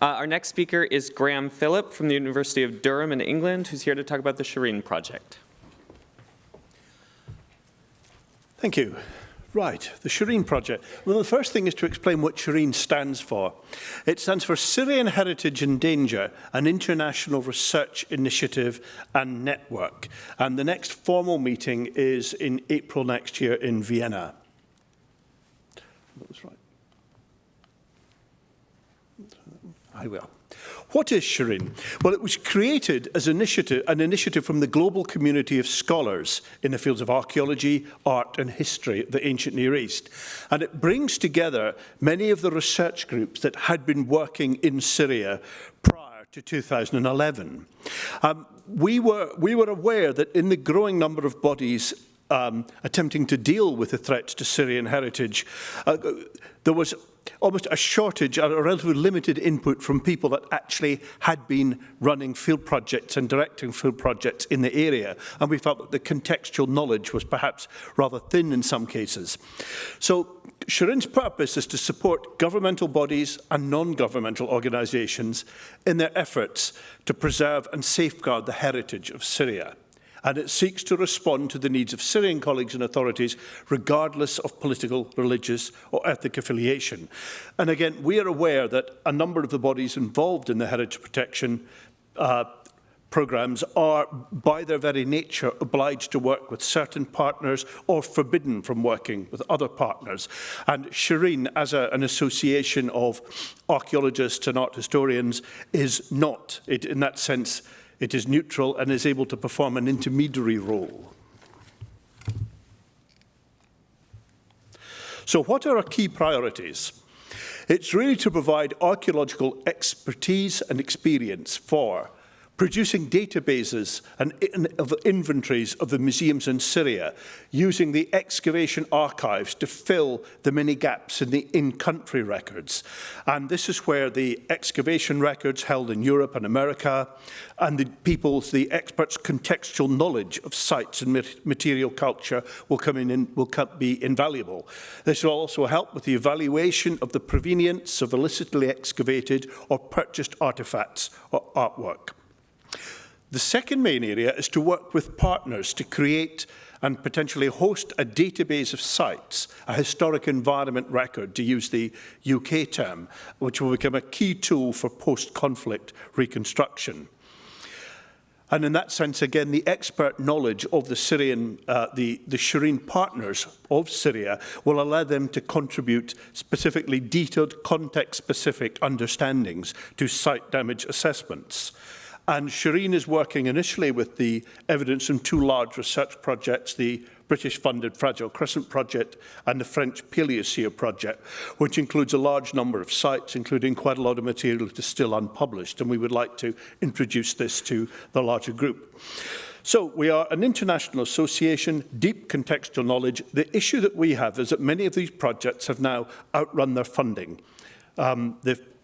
Our next speaker is Graham Phillip from the University of Durham in England, who's here to talk about the Shirin project. Thank you. Right, the Shirin project. Well, the first thing is to explain what Shirin stands for. It stands for Syrian Heritage in Danger, an international research initiative and network. And the next formal meeting is in April next year in Vienna. That was right. I will. What is Shirin? Well, it was created as an initiative from the global community of scholars in the fields of archaeology, art and history of the ancient Near East. And it brings together many of the research groups that had been working in Syria prior to 2011. We were aware that in the growing number of bodies attempting to deal with the threats to Syrian heritage, there was almost a shortage, a relatively limited input from people that actually had been running field projects and directing field projects in the area. And we felt that the contextual knowledge was perhaps rather thin in some cases. So Shirin's purpose is to support governmental bodies and non-governmental organisations in their efforts to preserve and safeguard the heritage of Syria. And it seeks to respond to the needs of Syrian colleagues and authorities, regardless of political, religious or ethnic affiliation. And again, we are aware that a number of the bodies involved in the heritage protection programmes are, by their very nature, obliged to work with certain partners or forbidden from working with other partners. And Shirin, as an association of archaeologists and art historians, is not, in that sense, it is neutral and is able to perform an intermediary role. So what are our key priorities? It's really to provide archaeological expertise and experience for producing databases and of inventories of the museums in Syria, using the excavation archives to fill the many gaps in the in-country records. And this is where the excavation records held in Europe and America, and the experts' contextual knowledge of sites and material culture will be invaluable. This will also help with the evaluation of the provenience of illicitly excavated or purchased artifacts or artwork. The second main area is to work with partners to create and potentially host a database of sites, a historic environment record, to use the UK term, which will become a key tool for post-conflict reconstruction. And in that sense, again, the expert knowledge of the Shirin partners of Syria will allow them to contribute specifically detailed, context-specific understandings to site damage assessments. And Shirin is working initially with the evidence from two large research projects, the British-funded Fragile Crescent project and the French Paleosphere project, which includes a large number of sites, including quite a lot of material that is still unpublished. And we would like to introduce this to the larger group. So we are an international association, deep contextual knowledge. The issue that we have is that many of these projects have now outrun their funding.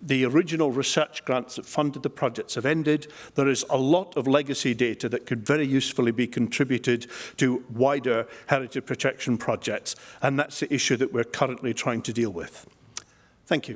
The original research grants that funded the projects have ended. There is a lot of legacy data that could very usefully be contributed to wider heritage protection projects, and that's the issue that we're currently trying to deal with. Thank you.